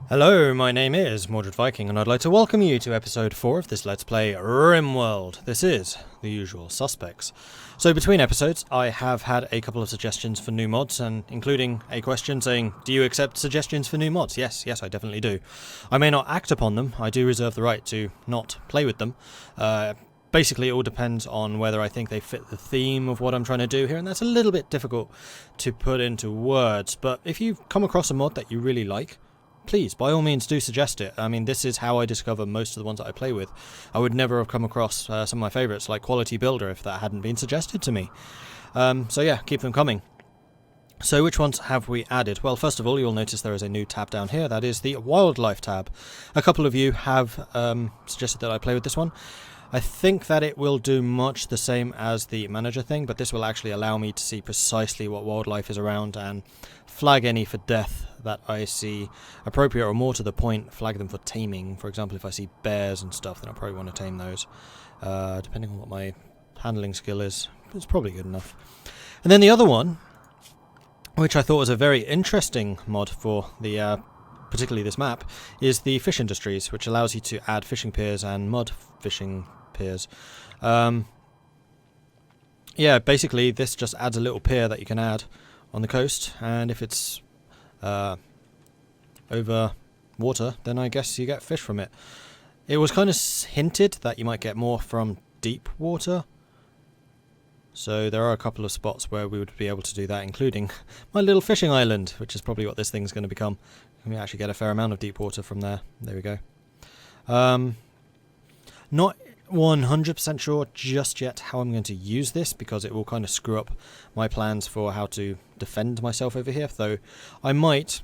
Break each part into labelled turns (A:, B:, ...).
A: Hello, my name is Mordred Viking, and I'd like to welcome you to episode 4 of this Let's Play RimWorld. This is the usual suspects. So between episodes, I have had a couple of suggestions for new mods, and including a question saying, do you accept suggestions for new mods? Yes, I definitely do. I may not act upon them, I do reserve the right to not play with them. Basically, it all depends on whether I think they fit the theme of what I'm trying to do here, and that's a little bit difficult to put into words, but if you come across a mod that you really like, please, by all means, do suggest it. I mean, this is how I discover most of the ones that I play with. I would never have come across some of my favourites, like Quality Builder, if that hadn't been suggested to me. So yeah, keep them coming. So which ones have we added? Well, first of all, you'll notice there is a new tab down here. That is the Wildlife tab. A couple of you have suggested that I play with this one. I think that it will do much the same as the manager thing, but this will actually allow me to see precisely what wildlife is around and flag any for death that I see appropriate, or more to the point, flag them for taming. For example, if I see bears and stuff, then I'll probably want to tame those. Depending on what my handling skill is, it's probably good enough. And then the other one, which I thought was a very interesting mod for the particularly this map, is the fish industries, which allows you to add fishing piers and mud fishing piers. Yeah, basically this just adds a little pier that you can add on the coast, and if it's over water, then I guess you get fish from it. It was kind of hinted that you might get more from deep water, so there are a couple of spots where we would be able to do that, including my little fishing island, which is probably what this thing's going to become. We actually get a fair amount of deep water from there. There we go. Not 100% sure just yet how I'm going to use this, because it will kind of screw up my plans for how to defend myself over here, though I might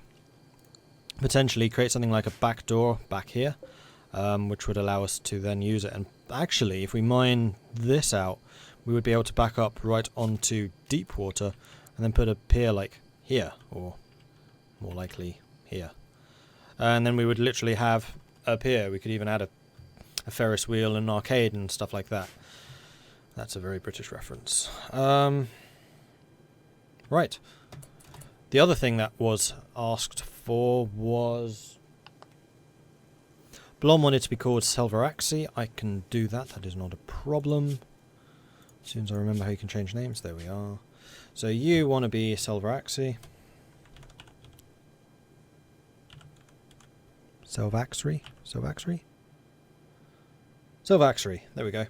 A: potentially create something like a back door back here, which would allow us to then use it. And actually, if we mine this out, we would be able to back up right onto deep water and then put a pier like here, or more likely here. And then we would literally have a pier. We could even add a Ferris wheel and an arcade and stuff like that. That's a very British reference. Right. The other thing that was asked for was... Blom wanted to be called Selveraxi. I can do that. That is not a problem. As soon as I remember how you can change names, there we are. So you want to be Selveraxi. Selvaxry? Selvaxry, there we go.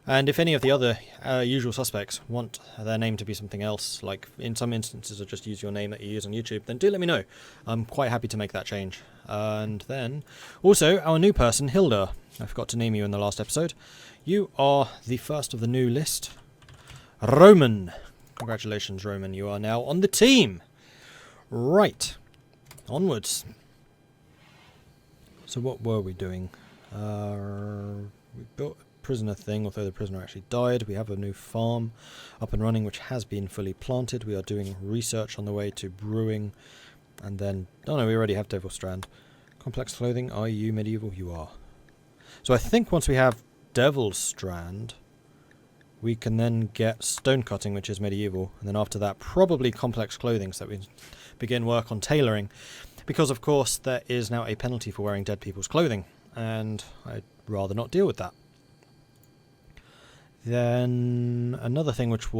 A: And if any of the other usual suspects want their name to be something else, like in some instances or just use your name that you use on YouTube, then do let me know. I'm quite happy to make that change. And then, also, our new person, Hilda. I forgot to name you in the last episode. You are the first of the new list. Roman. Congratulations, Roman. You are now on the team. Right. Onwards. So what were we doing? We built a prisoner thing, although the prisoner actually died. We have a new farm up and running, which has been fully planted. We are doing research on the way to brewing. And then... oh no, we already have Devil Strand. Complex clothing, are you medieval? You are. So I think once we have Devil's Strand, we can then get stone cutting, which is medieval. And then after that, probably complex clothing, so that we begin work on tailoring. Because, of course, there is now a penalty for wearing dead people's clothing, and I'd rather not deal with that. Then another thing which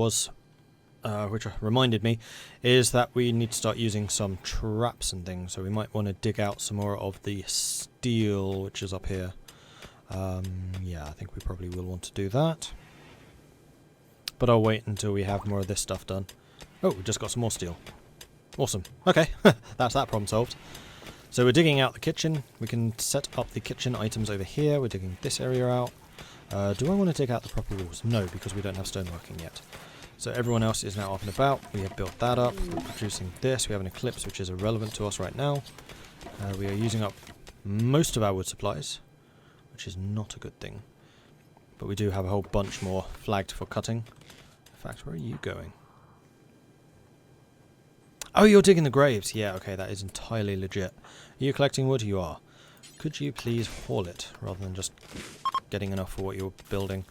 A: reminded me is that we need to start using some traps and things, so we might want to dig out some more of the steel, which is up here. Yeah, I think we probably will want to do that. But I'll wait until we have more of this stuff done. Oh, we just got some more steel. Awesome. Okay, that's that problem solved. So we're digging out the kitchen. We can set up the kitchen items over here. We're digging this area out. Do I want to dig out the proper walls? No, because we don't have stoneworking yet. So everyone else is now up and about. We have built that up. We're producing this. We have an eclipse, which is irrelevant to us right now. We are using up most of our wood supplies, which is not a good thing. But we do have a whole bunch more flagged for cutting. In fact, where are you going? Oh, you're digging the graves. Yeah, okay, that is entirely legit. Are you collecting wood? You are. Could you please haul it, rather than just getting enough for what you're building?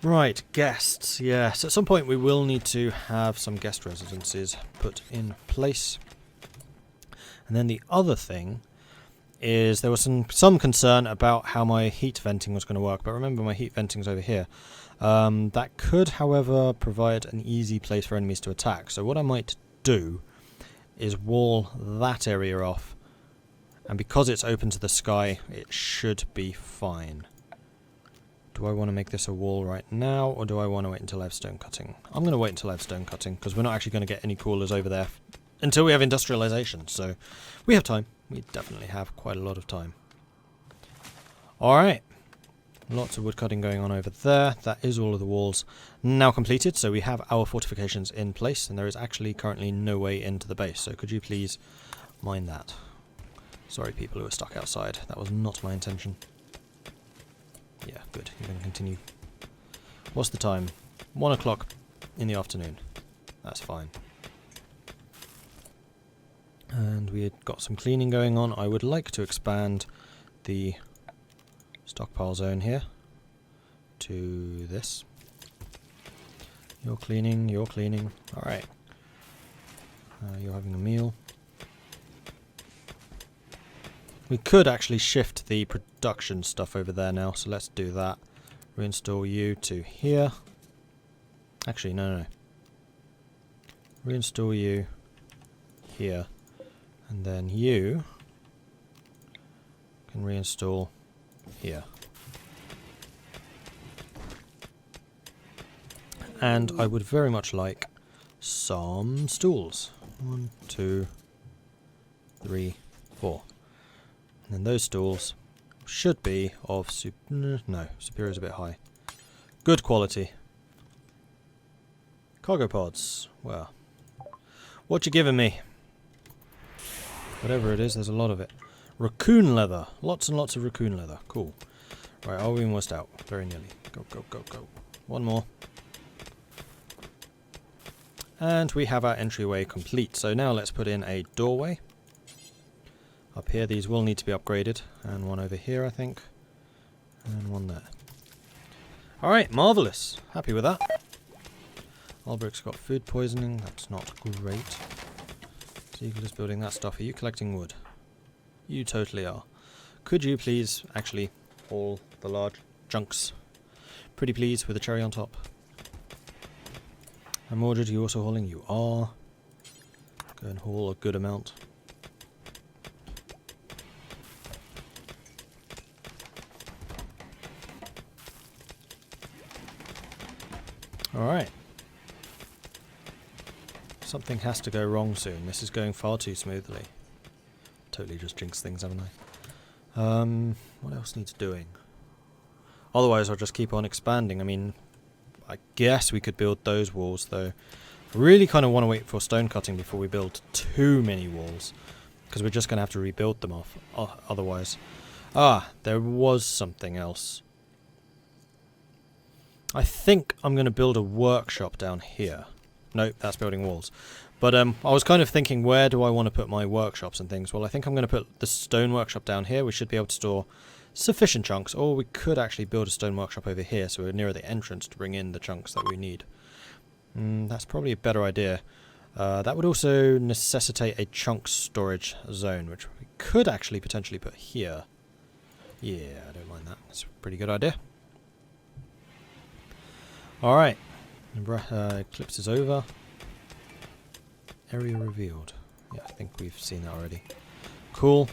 A: Right, guests. Yes, at some point we will need to have some guest residences put in place. And then the other thing is there was some concern about how my heat venting was going to work, but remember my heat venting's over here. That could, however, provide an easy place for enemies to attack. So what I might do is wall that area off, and because it's open to the sky, it should be fine. Do I want to make this a wall right now, or do I want to wait until I have stone cutting? I'm going to wait until I have stone cutting, because we're not actually going to get any coolers over there until we have industrialization, so we have time. We definitely have quite a lot of time. Alright, lots of wood cutting going on over there. That is all of the walls now completed, so we have our fortifications in place, and there is actually currently no way into the base, so could you please mind that? Sorry people who are stuck outside, that was not my intention. Yeah, good. You can continue. What's the time? 1 o'clock in the afternoon. That's fine. And we had got some cleaning going on. I would like to expand the stockpile zone here to this. You're cleaning, you're cleaning. Alright. You're having a meal. We could actually shift the production stuff over there now, so let's do that. Reinstall you to here. Actually, no. Reinstall you here. And then you can reinstall here. And I would very much like some stools. 1, 2, 3, 4. And then those stools should be of no, superior is a bit high. Good quality. Cargo pods. Well, what you giving me? Whatever it is, there's a lot of it. Raccoon leather. Lots and lots of raccoon leather. Cool. Right, are we almost out? Very nearly. Go, go, go, go. One more. And we have our entryway complete. So now let's put in a doorway. Up here, these will need to be upgraded. And one over here, I think. And one there. Alright, marvellous. Happy with that. Albrecht's got food poisoning. That's not great. Seagull is building that stuff. Are you collecting wood? You totally are. Could you please actually haul the large chunks? Pretty please, with a cherry on top. And Mordred, you also hauling? You are. Go and haul a good amount. Alright. Something has to go wrong soon. This is going far too smoothly. Totally just jinxed things, haven't I? What else needs doing? Otherwise I'll just keep on expanding. I mean, I guess we could build those walls though. I really kind of want to wait for stone cutting before we build too many walls. Because we're just going to have to rebuild them off otherwise. Ah, there was something else. I think I'm going to build a workshop down here. Nope, that's building walls. But I was kind of thinking, where do I want to put my workshops and things? Well, I think I'm going to put the stone workshop down here. We should be able to store sufficient chunks. Or we could actually build a stone workshop over here, so we're nearer the entrance to bring in the chunks that we need. That's probably a better idea. That would also necessitate a chunk storage zone, which we could actually potentially put here. Yeah, I don't mind that. That's a pretty good idea. Alright. Eclipse is over. Area revealed. Yeah, I think we've seen that already. Cool.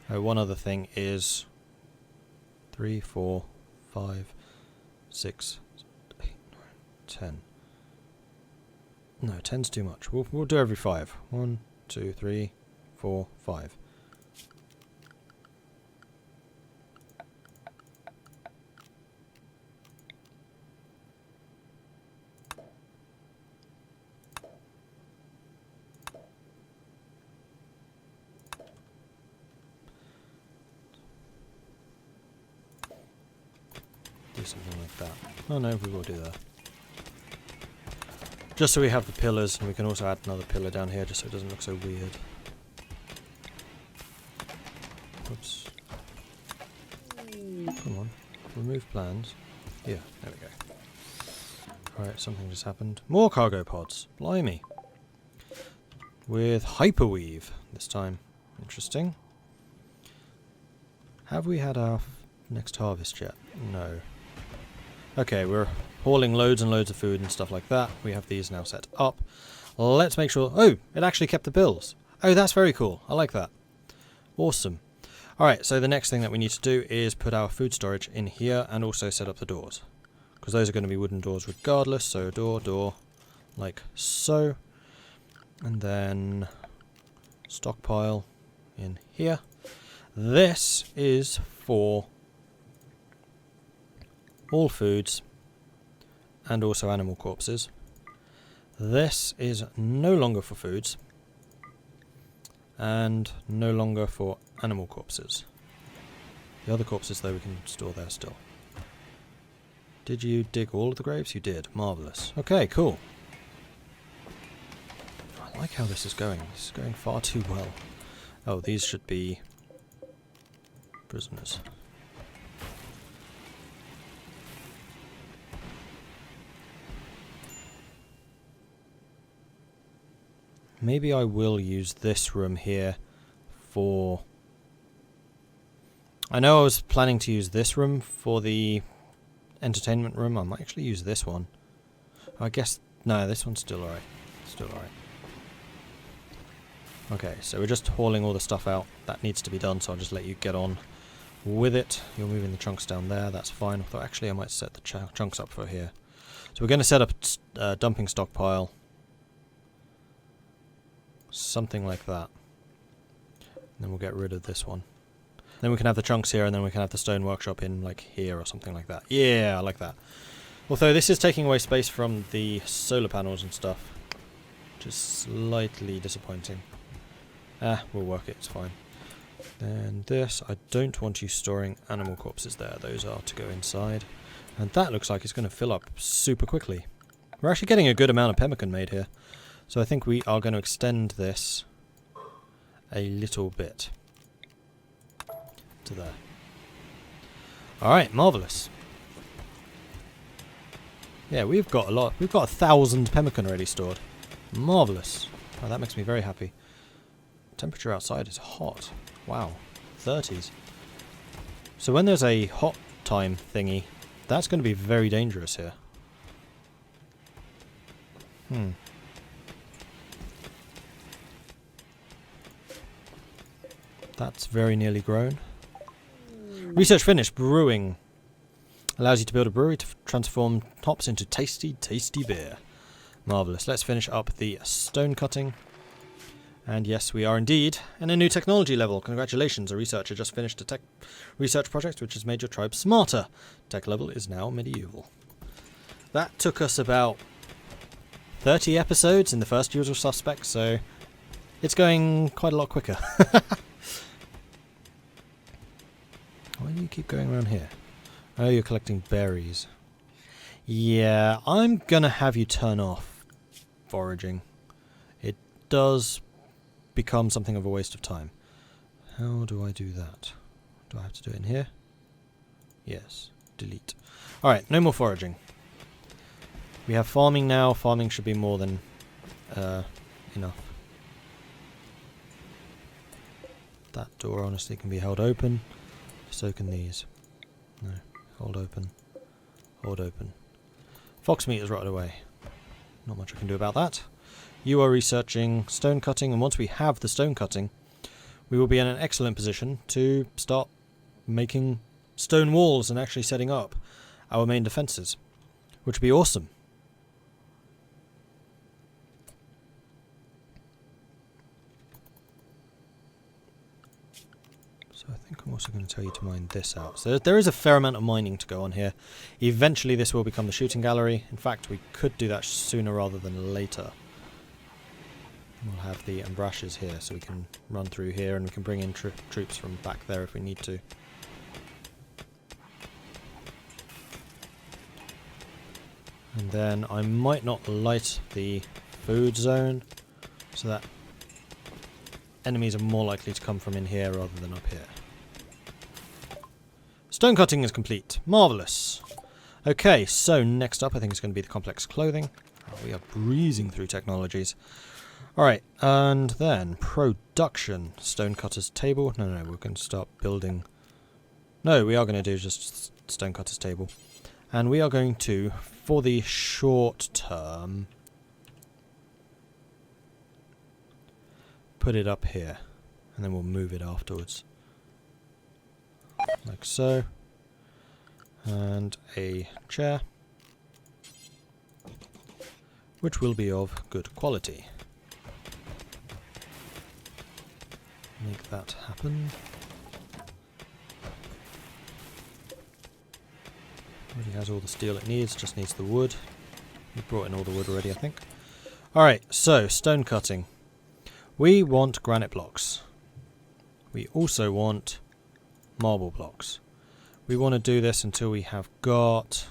A: One other thing is 3, 4, 5, 6, 8, 9, 10. No, 10's too much. We'll do every 5. 1, 2, 3, 4, 5. Do something like that. Oh no, we will do that. Just so we have the pillars, and we can also add another pillar down here just so it doesn't look so weird. Oops. Come on. Remove plans. Yeah, there we go. Alright, something just happened. More cargo pods. Blimey. with hyperweave this time. Interesting. Have we had our next harvest yet? No. Okay, we're hauling loads and loads of food and stuff like that. We have these now set up. Let's make sure... Oh, it actually kept the bills. Oh, that's very cool. I like that. Awesome. Alright, so the next thing that we need to do is put our food storage in here and also set up the doors. Because those are going to be wooden doors regardless. So door, like so. And then stockpile in here. This is for all foods and also animal corpses. This is no longer for foods and no longer for animal corpses. The other corpses though we can store there still. Did you dig all of the graves? You did. Marvellous. Okay, cool. I like how this is going. This is going far too well. Oh, these should be prisoners. Maybe I will use this room here for... I know I was planning to use this room for the entertainment room. I might actually use this one. I guess... No, this one's still alright. Still alright. Okay, so we're just hauling all the stuff out. That needs to be done, so I'll just let you get on with it. You're moving the chunks down there, that's fine. Although actually I might set the chunks up for here. So we're going to set up a dumping stockpile. Something like that. And then we'll get rid of this one. Then we can have the chunks here, and then we can have the stone workshop in like here or something like that. Yeah, I like that. Although this is taking away space from the solar panels and stuff, which is slightly disappointing. We'll work it, it's fine. Then this, I don't want you storing animal corpses there. Those are to go inside. And that looks like it's going to fill up super quickly. We're actually getting a good amount of pemmican made here. So I think we are going to extend this a little bit to there. Alright, marvellous. Yeah, we've got a lot. We've got 1,000 pemmican already stored. Marvellous. Oh, that makes me very happy. Temperature outside is hot. Wow. 30s. So when there's a hot time thingy, that's going to be very dangerous here. That's very nearly grown. Research finished. Brewing. Allows you to build a brewery to transform hops into tasty, tasty beer. Marvellous. Let's finish up the stone cutting. And yes, we are indeed in a new technology level. Congratulations, a researcher just finished a tech research project which has made your tribe smarter. Tech level is now medieval. That took us about 30 episodes in the first Usual Suspects, so it's going quite a lot quicker. Why do you keep going around here? Oh, you're collecting berries. Yeah, I'm gonna have you turn off foraging. It does become something of a waste of time. How do I do that? Do I have to do it in here? Yes. Delete. Alright, no more foraging. We have farming now. Farming should be more than enough. That door honestly can be held open. So can these. No. Hold open. Hold open. Fox meat is rotted away. Not much I can do about that. You are researching stone cutting, and once we have the stone cutting, we will be in an excellent position to start making stone walls and actually setting up our main defences, which would be awesome. So I think I'm also going to tell you to mine this out. So there is a fair amount of mining to go on here. Eventually this will become the shooting gallery. In fact, we could do that sooner rather than later. We'll have the embrasures here, so we can run through here and we can bring in troops from back there if we need to. And then I might not light the food zone, so that enemies are more likely to come from in here rather than up here. Stone cutting is complete. Marvellous. Okay, so next up I think it's going to be the complex clothing. Oh, we are breezing through technologies. Alright, and then production. Stonecutter's table. No, we're going to start building. No, we are going to do just Stonecutter's table. And we are going to, for the short term, put it up here. And then we'll move it afterwards. Like so. And a chair. Which will be of good quality. Make that happen. Already has all the steel it needs, just needs the wood. We brought in all the wood already, I think. Alright, so stone cutting. We want granite blocks. We also want marble blocks. We want to do this until we have got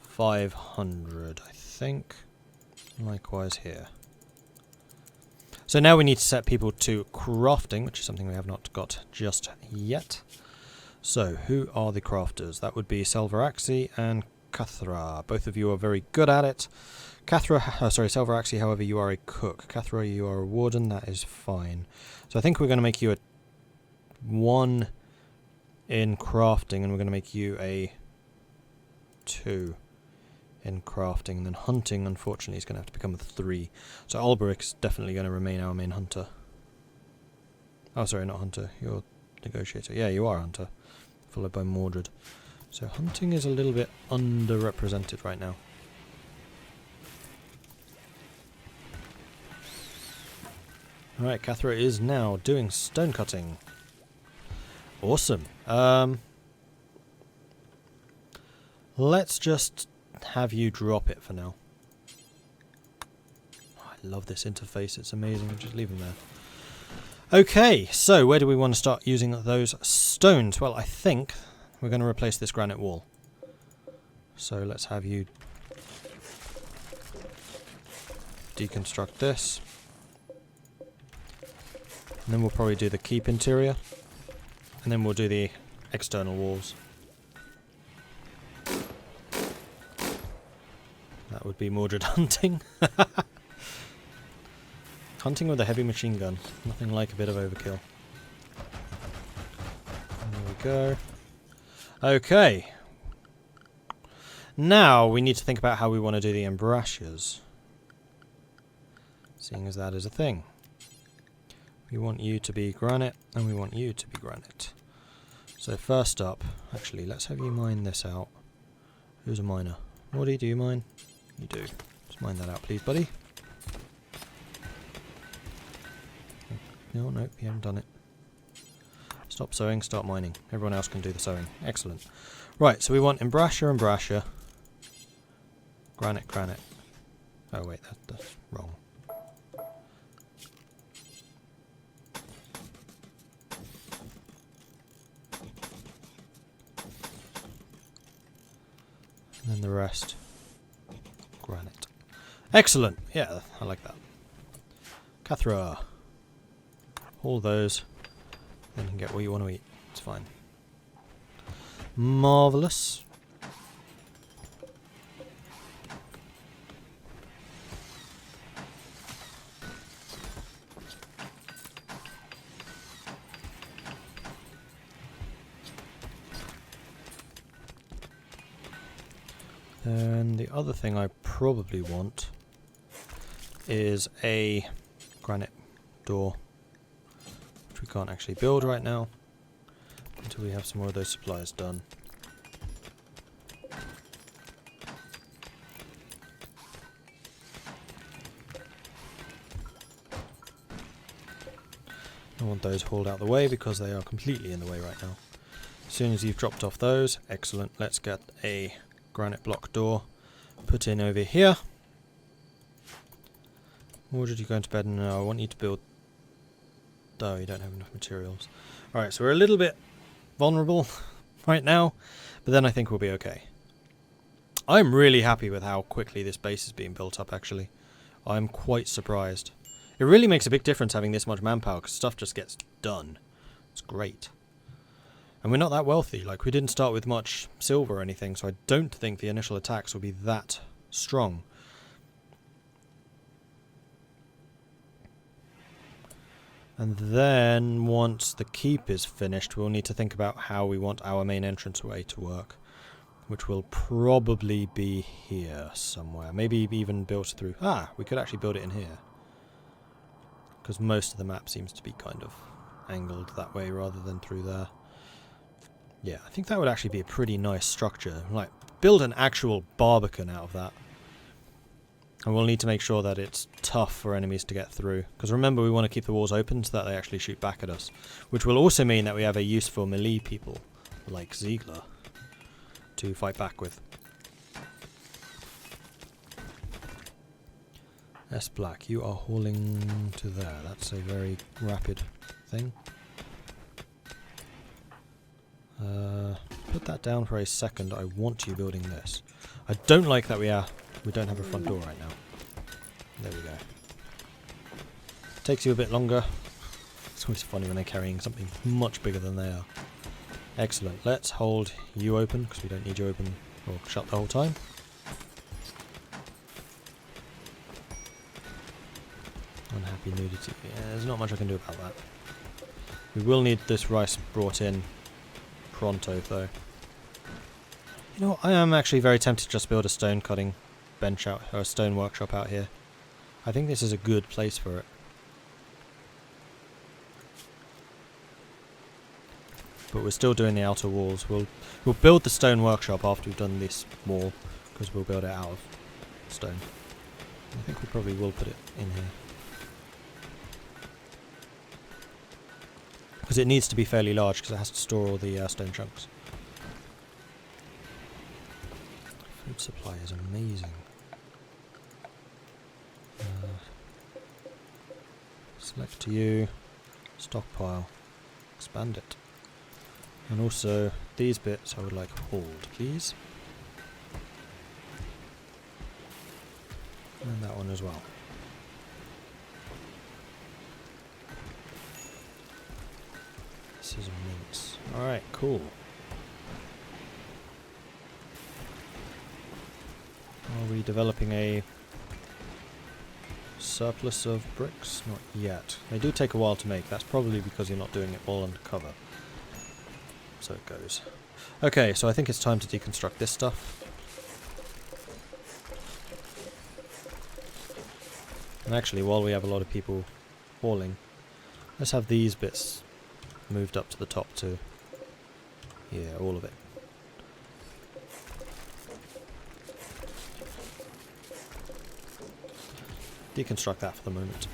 A: 500, I think. Likewise here. So now we need to set people to crafting, which is something we have not got just yet. So, who are the crafters? That would be Selvaraxi and Cathra. Both of you are very good at it. Selvaraxi, however, you are a cook. Cathra, you are a warden. That is fine. So I think we're going to make you a 1 in crafting, and we're going to make you a 2 in crafting, and then hunting, unfortunately, is going to have to become a 3. So Alberic is definitely going to remain our main hunter. Oh, sorry, not hunter. You're negotiator. Yeah, you are hunter. Followed by Mordred. So hunting is a little bit underrepresented right now. Alright, Cathra is now doing stone cutting. Awesome. Let's just have you drop it for now. Oh, I love this interface, it's amazing. Just leave them there. Okay, so where do we want to start using those stones? Well, I think we're going to replace this granite wall. So let's have you deconstruct this. And then we'll probably do the keep interior. And then we'll do the external walls. That would be Mordred hunting. Hunting with a heavy machine gun. Nothing like a bit of overkill. There we go. Okay. Now we need to think about how we want to do the embrasures. Seeing as that is a thing. We want you to be granite, and we want you to be granite. So first up, actually, let's have you mine this out. Who's a miner? Morty, do you mine? You do. Let's mine that out, please, buddy. No, nope, you haven't done it. Stop sewing, start mining. Everyone else can do the sewing. Excellent. Right, so we want embrasure. Granite. Oh, wait, that's wrong. And then the rest. Granite. Excellent! Yeah, I like that. Cathra. All those. Then you can get what you want to eat. It's fine. Marvellous. And the other thing I probably want is a granite door, which we can't actually build right now until we have some more of those supplies done. I want those hauled out the way because they are completely in the way right now. As soon as you've dropped off those, excellent. Let's get a granite block door put in over here. Or did you go into bed? No, I want you to build. Oh, you don't have enough materials. Alright, so we're a little bit vulnerable right now, but then I think we'll be okay. I'm really happy with how quickly this base is being built up, actually. I'm quite surprised. It really makes a big difference having this much manpower, because stuff just gets done. It's great. And we're not that wealthy, like we didn't start with much silver or anything, so I don't think the initial attacks will be that strong. And then, once the keep is finished, we'll need to think about how we want our main entranceway to work. Which will probably be here somewhere. Maybe even built through... Ah, we could actually build it in here. Because most of the map seems to be kind of angled that way rather than through there. Yeah, I think that would actually be a pretty nice structure. Like, build an actual barbican out of that. And we'll need to make sure that it's tough for enemies to get through. Because remember, we want to keep the walls open so that they actually shoot back at us. Which will also mean that we have a useful melee people, like Ziegler, to fight back with. S Black, you are hauling to there. That's a very rapid thing. Put that down for a second. I want you building this. I don't like that we don't have a front door right now. There we go. Takes you a bit longer. It's always funny when they're carrying something much bigger than they are. Excellent. Let's hold you open, because we don't need you open or shut the whole time. Unhappy nudity. Yeah, there's not much I can do about that. We will need this rice brought in pronto, though. You know what? I am actually very tempted to just build a stone cutting bench out, or a stone workshop out here. I think this is a good place for it. But we're still doing the outer walls. We'll build the stone workshop after we've done this wall, because we'll build it out of stone. I think we probably will put it in here. Because it needs to be fairly large, because it has to store all the stone chunks. Food supply is amazing. Select you, stockpile, expand it. And also, these bits I would like hauled, please. And that one as well. This is immense. Alright, cool. Are we developing a surplus of bricks? Not yet. They do take a while to make. That's probably because you're not doing it all undercover. So it goes. Okay, so I think it's time to deconstruct this stuff. And actually, while we have a lot of people hauling, let's have these bits moved up to the top too. Yeah, all of it. Deconstruct that for the moment.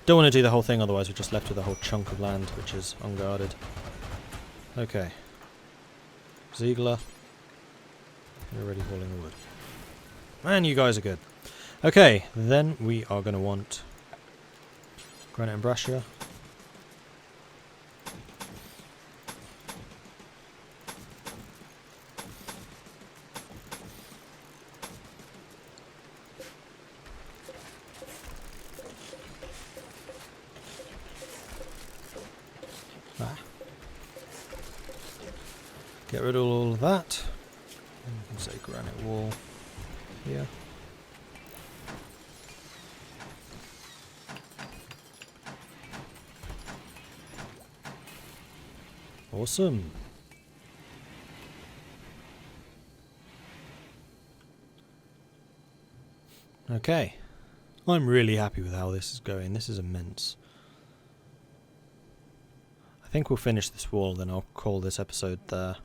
A: Don't want to do the whole thing, otherwise we're just left with a whole chunk of land which is unguarded. Okay. Ziegler, you're already hauling the wood. Man, you guys are good. Okay, then we are going to want granite and brashia. Get rid of all of that. And you can say granite wall here. Awesome. Okay. I'm really happy with how this is going. This is immense. I think we'll finish this wall, then I'll call this episode there.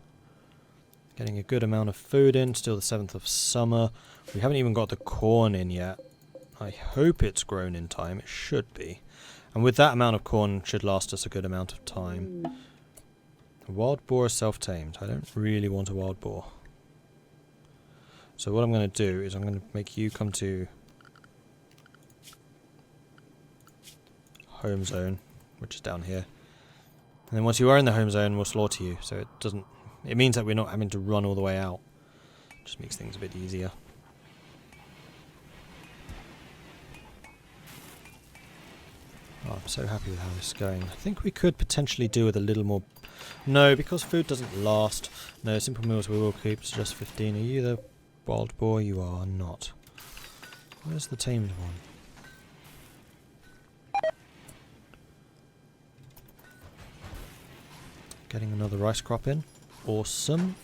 A: Getting a good amount of food in, still the 7th of summer. We haven't even got the corn in yet. I hope it's grown in time, it should be. And with that amount of corn, should last us a good amount of time. A wild boar is self-tamed. I don't really want a wild boar. So what I'm going to do is I'm going to make you come to home zone, which is down here. And then once you are in the home zone, we'll slaughter you. So it means that we're not having to run all the way out. Just makes things a bit easier. Oh, I'm so happy with how this is going. I think we could potentially do with a little more... No, because food doesn't last. No, simple meals we will keep. It's just 15. Are you the Wild boar, you are not. Where's the tamed one? Getting another rice crop in. Awesome.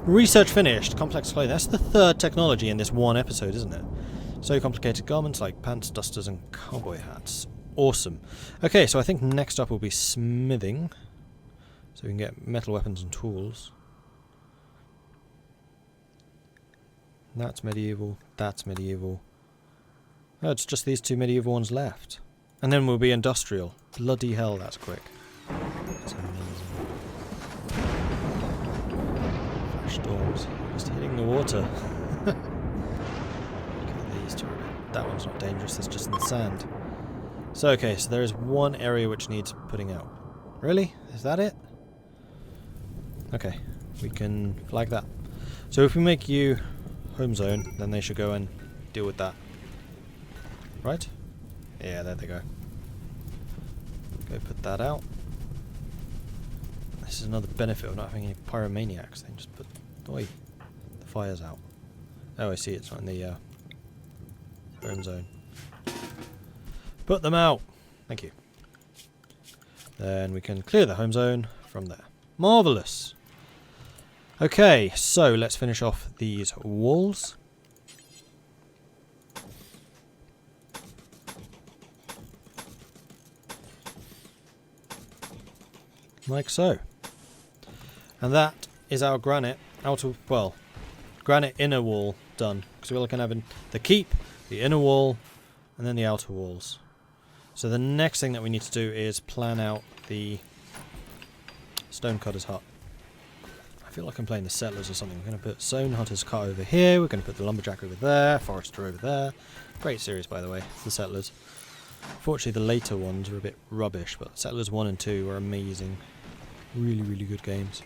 A: Research finished. Complex clothing. That's the third technology in this one episode, isn't it? So complicated garments like pants, dusters, and cowboy hats. Awesome. Okay, so I think next up will be smithing. So we can get metal weapons and tools. That's medieval. That's medieval. Oh, it's just these two medieval ones left. And then we'll be industrial. Bloody hell, that's quick. That's amazing. Flash storms. Just hitting the water. Okay, these two are a bit. That one's not dangerous, that's just in the sand. So, okay, so there is one area which needs putting out. Really? Is that it? Okay, we can flag that. So if we make you home zone, then they should go and deal with that. Right? Yeah, there they go. Go put that out. This is another benefit of not having any pyromaniacs. They just put the fires out. Oh, I see, it's not in the home zone. Put them out! Thank you. Then we can clear the home zone from there. Marvellous! Okay, so let's finish off these walls. Like so. And that is our granite outer, well, granite inner wall done. Because we're looking at having the keep, the inner wall, and then the outer walls. So the next thing that we need to do is plan out the stonecutter's hut. I feel like I'm playing the settlers or something. We're going to put stonecutter's hut over here. We're going to put the lumberjack over there. Forester over there. Great series, by the way. The settlers. Fortunately, the later ones are a bit rubbish, but Settlers 1 and 2 were amazing. Really, really good games.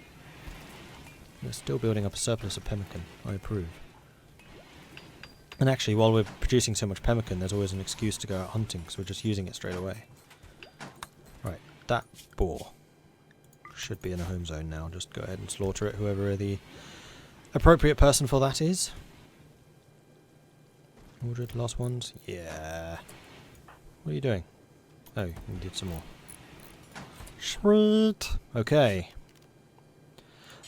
A: We're still building up a surplus of pemmican. I approve. And actually, while we're producing so much pemmican, there's always an excuse to go out hunting, because we're just using it straight away. Right, that boar should be in a home zone now. Just go ahead and slaughter it, whoever the appropriate person for that is. Mordred, last ones? Yeah. What are you doing? Oh, you did some more. Sweet! Okay.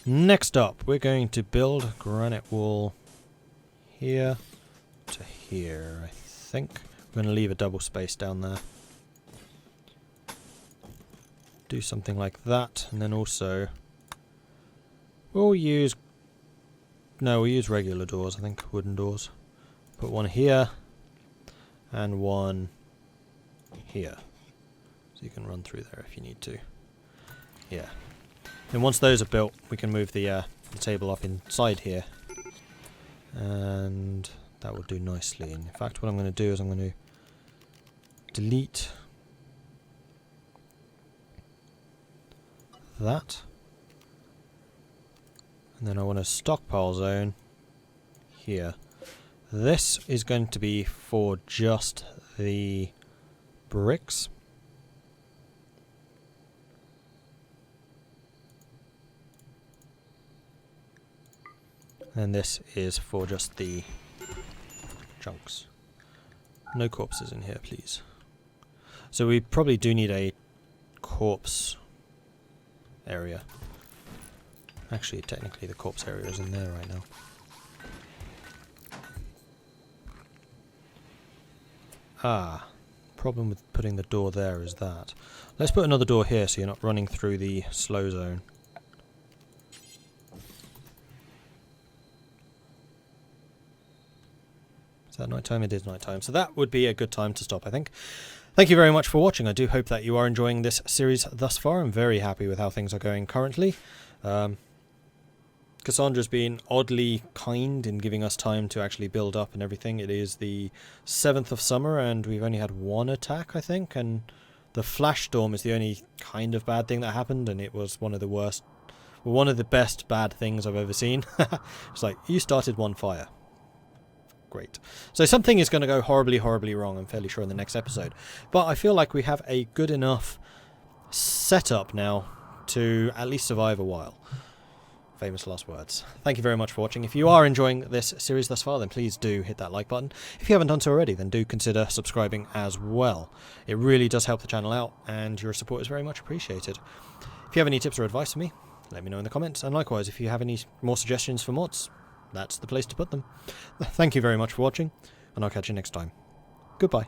A: Next up, we're going to build granite wall here to here, I think. We're going to leave a double space down there. Do something like that, and then also we'll use regular doors, I think, wooden doors. Put one here and one here, so you can run through there if you need to. Yeah. And once those are built, we can move the table up inside here, and that will do nicely. And in fact, what I'm going to do is I'm going to delete that, and then I want a stockpile zone here. This is going to be for just the bricks. And this is for just the chunks. No corpses in here, please. So we probably do need a corpse area. Actually, technically the corpse area is in there right now. Ah, problem with putting the door there is that. Let's put another door here so you're not running through the slow zone. Is that night time? It is night time. So that would be a good time to stop, I think. Thank you very much for watching. I do hope that you are enjoying this series thus far. I'm very happy with how things are going currently. Cassandra's been oddly kind in giving us time to actually build up and everything. It is the 7th of summer and we've only had one attack, I think, and the flash storm is the only kind of bad thing that happened, and it was one of the worst, well, one of the best bad things I've ever seen. It's like, you started one fire. Great. So something is going to go horribly, horribly wrong, I'm fairly sure, in the next episode. But I feel like we have a good enough setup now to at least survive a while. Famous last words. Thank you very much for watching. If you are enjoying this series thus far, then please do hit that like button. If you haven't done so already, then do consider subscribing as well. It really does help the channel out, and your support is very much appreciated. If you have any tips or advice for me, let me know in the comments, and likewise, if you have any more suggestions for mods, that's the place to put them. Thank you very much for watching, and I'll catch you next time. Goodbye.